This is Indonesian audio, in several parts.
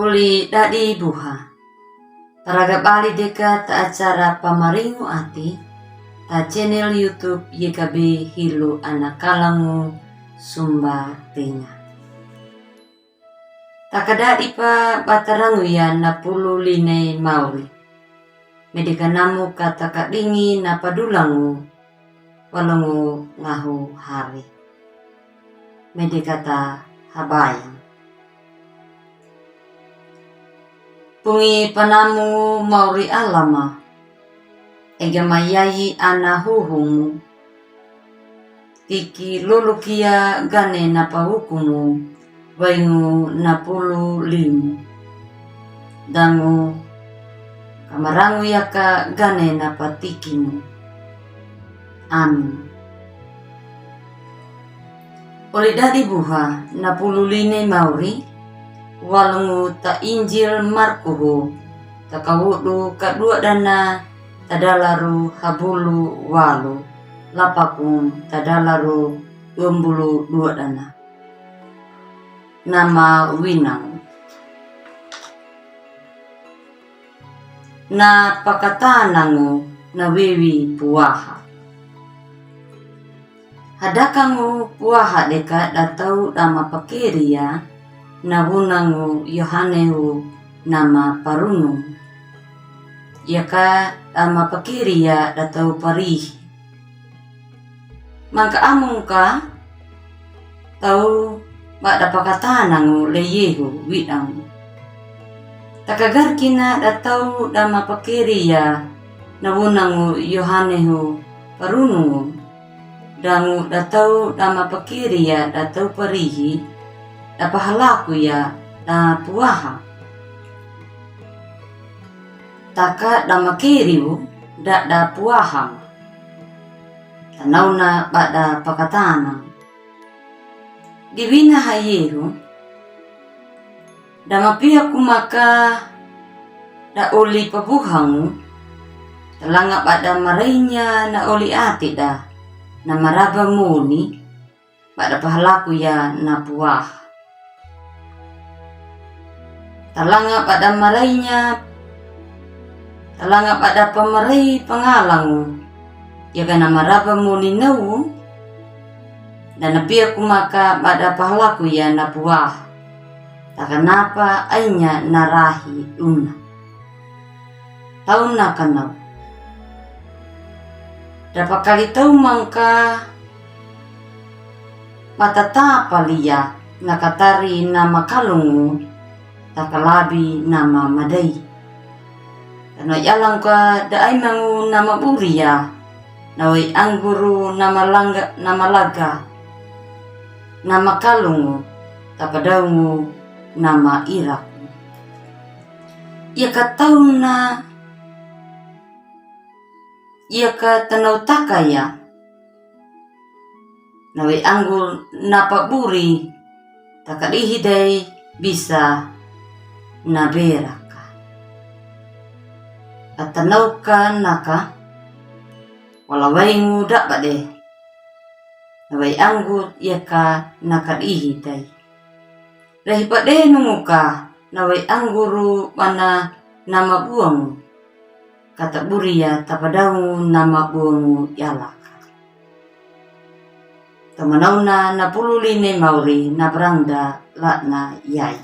Uli dadi buha. Paraga bali deka ta acara pamaringu ati ta channel YouTube YKB Hilu Anak Kalangu Sumba Tenga. Takadadi pa batarangu ya na pulu line mauri. Medika namu kata kadingi na padulangu walangu ngahu hari. Medika ta habayang. Pungi panamu mauri alama. Ega mayayi ana huhumu. Tiki lulukia gane na pahukumu. Waingu na pulu limu. Dangu kamarangu yaka gane na patikimu. Amin. Oli dadi buha na pulu line mauri. Walungu ta Injil Markuhu. Takawudu kadua dana tadalaru habulu walu. Lapakum tadalaru 22 dana. Nama winang. Na pakatanangu na wiwi puaha. Hadakangu puaha deka datau dama pakiria na wunangu Yohanehu nama parunung. Yaka dama pakiria datau parihi. Mangka amungka tau bada pakatanangu leyehu widang. Takagarkina datau dama pakiria na wunangu Yohanehu parunungu. Dangu datau dama pakiria datau parihi dapahalaku ya na puaha. Taka dama kiriu da puaha. Tanauna bada pakatanang. Diwina hayehu dama pihak kumaka da oli pabuhangu talanga pada marainya na oli ati da na maraba muni pada pahalaku ya na puah. Talanga pada marainya talanga pada pamarai pangalangu ya kana maraba muni nau dan napia kumaka pada pahalaku ya na puah. Tak kenapa ainya narahi una. Tahu na kanau. Dapat kali tahu mangka mata tapa liya nakatari nama kalungu takalabi nama madai. Karena yalang ka daai mangu nama buria nawai angguru nama laga nama kalungu tapadaungu nama iraku. Ia katau na ia katanau takaya nawai anggur napa buri takadihidai bisa naberaka atanauka naka walawaingu dak bade nawai anggur ia ka nakadihidai rahipade nunguka nawai angguru mana nama buangu kata buria tapadau nama buangu yalaka. Tamanauna na pululine mauri na berangda lakna yai.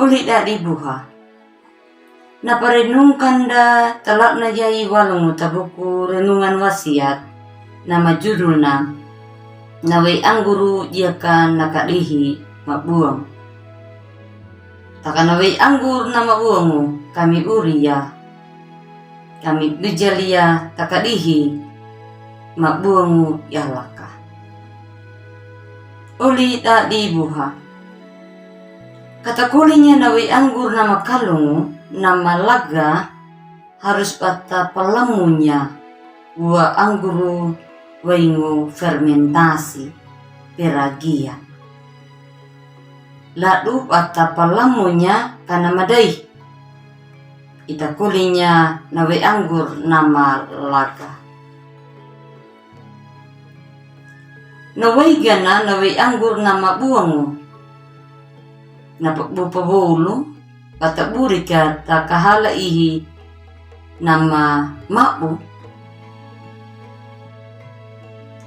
Uli dadi buha. Na parenungkan da talakna yai walungu tabuku renungan wasiat nama judulna nawai angguru jika nakadihi mabuang. Takanawai anggur nama buangu kami uria. Kami bijalia takadihi mabuangu yalaka. Uli dadi buha. Kata kulinya nawai anggur nama kalungu nama laga harus bata pelamunya buah angguru waingu fermentasi peragian. Lalu bata palamunya kana madai. Ita kulinya nawe anggur nama laga. Nawe gana nawe anggur nama buangu. napagpupabolo pataburi ka takahala ihi nama mabu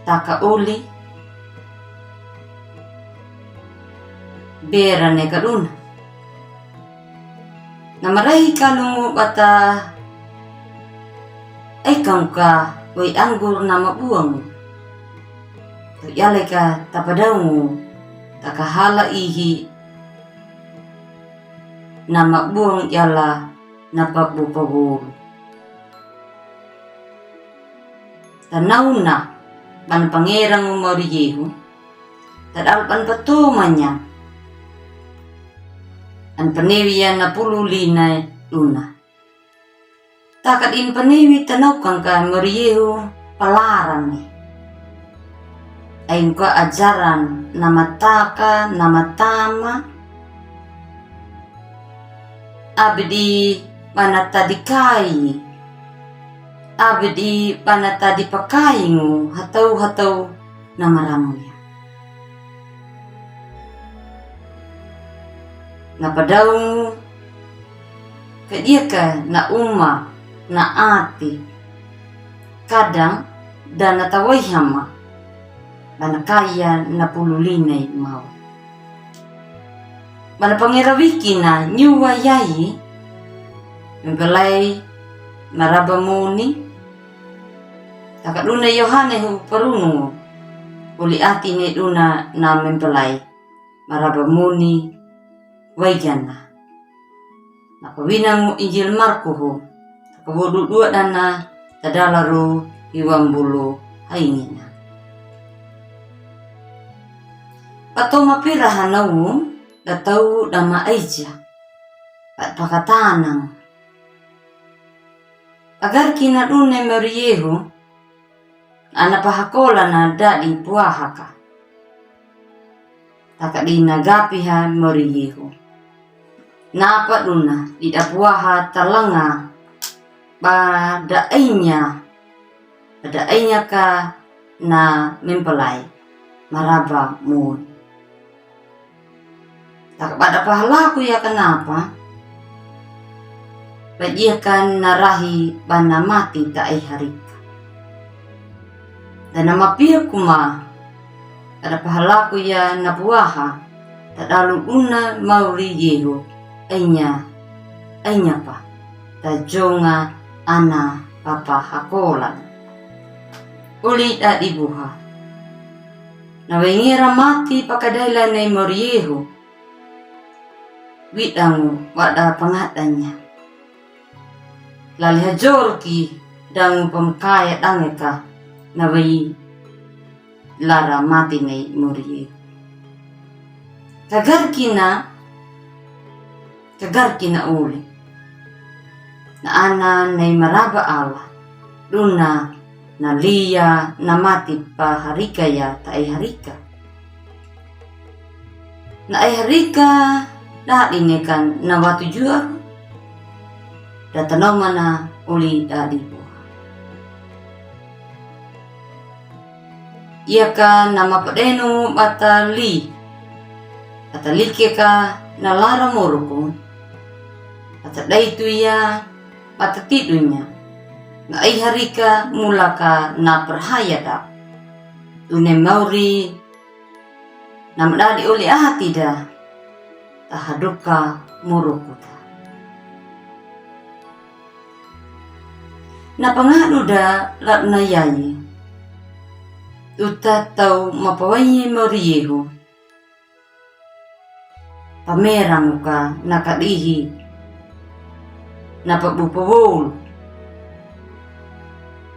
takauli berane kaduna namaray kalungo bata ay kang ka way anggur na mabuang yalay ka tapadaw mo takahala ihi na mabuang yala na pagpupabol tanaw na panpangerang umariyeho tadalpan patuman niya an panewiyan na pululi na luna takat in panewi tanaw kang ka mariyeho palaran ni ayon ka ajaran na mataka na matama abdi panatadikai abdi panatadipakai mo hataw-hataw na maramoy napadaw mo kadiya ka na uma na ati kadang dan nataway hama manakaya na pululinay mau manapangirawiki na nyuwayayi mbalay marabamuni takaduna Yohane hu parunungo uli ati ni duna na mbalay marabamuni waigana napawinang Injil Marko ho takabududua dana tadalaro iwambulo haingina pato mapirahan na datau dama aja pat pakatanang agar kinadune mariyeho anapahakola na dadi puahaka takadi nagapiha mariyeho napa duna didapuaha talanga pada ainya ka na mempelai maraba mun tak pada pahalaku ya kenapa bajiakan narahi bana mati tak ai harika dan nama pia kuma ada pahalaku ya nabuaha tak dalu una mauri yeho ainya pa tajonga ana papa hakolan uli tak dibuha nawengira mati pakadaila na morieho widang wada pangatanya lali hajorki dang pamkaya dangeka nawai lara mati nei morieho kagarkina uli na ana nay maraba ala duna na liya na mati pa harika ya ta ay harika na ay harika dahil kan na watu jua datanaw mana uli dadi buha iya ka na mapadeno batali atalike ka na lara moroko atadai tu ya patatidunya na ay harika mula ka na perhaya da tune mauri na madali uli ati da tahaduka murukuta na pangano da lakna yayi uta tau mapawayi mariyeho pamerang ka nakadihi na pagbupawol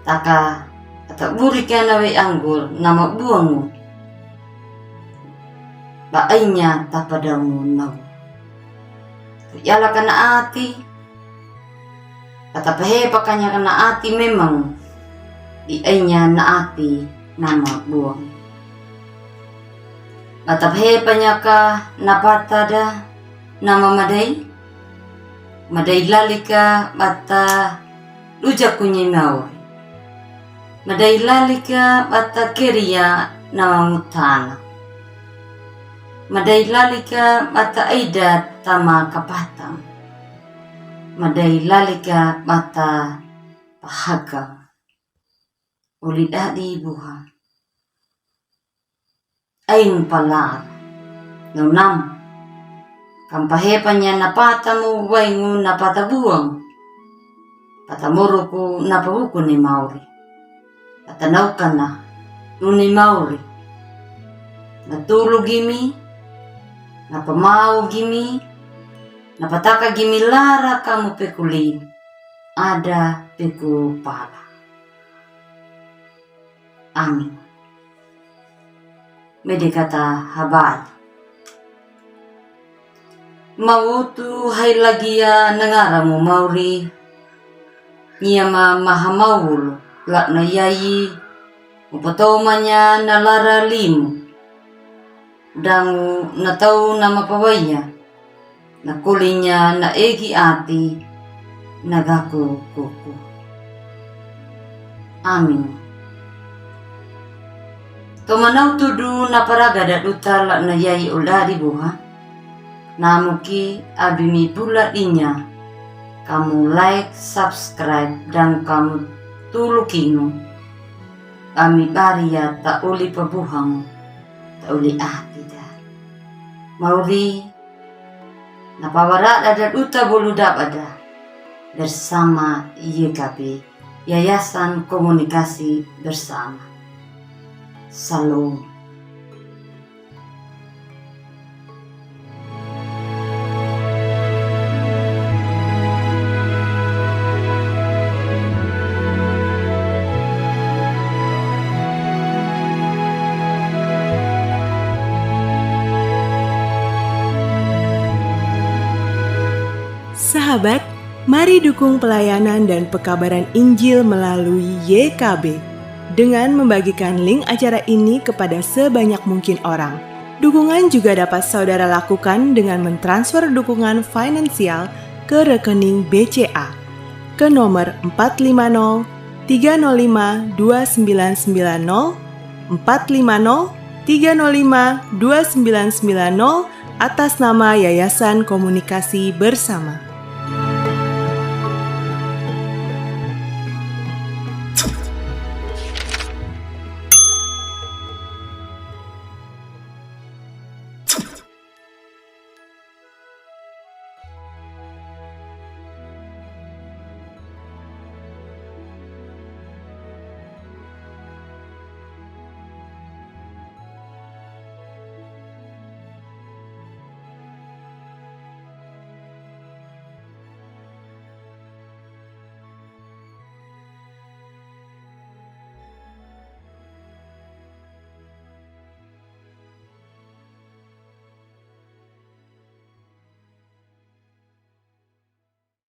taka ataburi ka na way anggur na mabuang mo baay niya tapadaw mo naw yala ka na ati katapahepa ka niya ka na ati memang di ay niya na ati na mabuang katapahepa niya ka napatada na mamaday maday lali ka bata lujak kunyay maway maday lali ka bata keriya na mamutana Madai lalika mata aida tama kapatang. Madai lalika mata pahagang. Ulit adi buha. Aing palar. Nunam. Kampahepan niya napata mo waingu napata buang. Patamuro ko napabuko ni Mauri. Patanaw ka na. Ni Mauri. Natulog gimi. Napamaw gimi. Napataka gimi lara kamu pekuli. Ada peku pala. Amin. Mede kata habad. Mautu hay lagia nangaramu Mauri. Niya mahamawul lak na yayi. Upatomanya nalara limu. Dangu natau na mapawaya. Nakulinya na egi ati. Nagaku kuku. Amin. Tomanaw tudu na paraga dat utala na yayi uladi buha. Namuki abimi pula inya. Kamu like, subscribe, dan kamu tulukinu. Kami baria tak uli pabuhang, tak uli tidak. Mauri, napawarat ada uta bolu dapada bersama YKB, Yayasan Komunikasi Bersama. Salam. Sahabat, mari dukung pelayanan dan pekabaran Injil melalui YKB dengan membagikan link acara ini kepada sebanyak mungkin orang. Dukungan juga dapat saudara lakukan dengan mentransfer dukungan finansial ke rekening BCA ke nomor 450 305 2990 450 305 2990 atas nama Yayasan Komunikasi Bersama.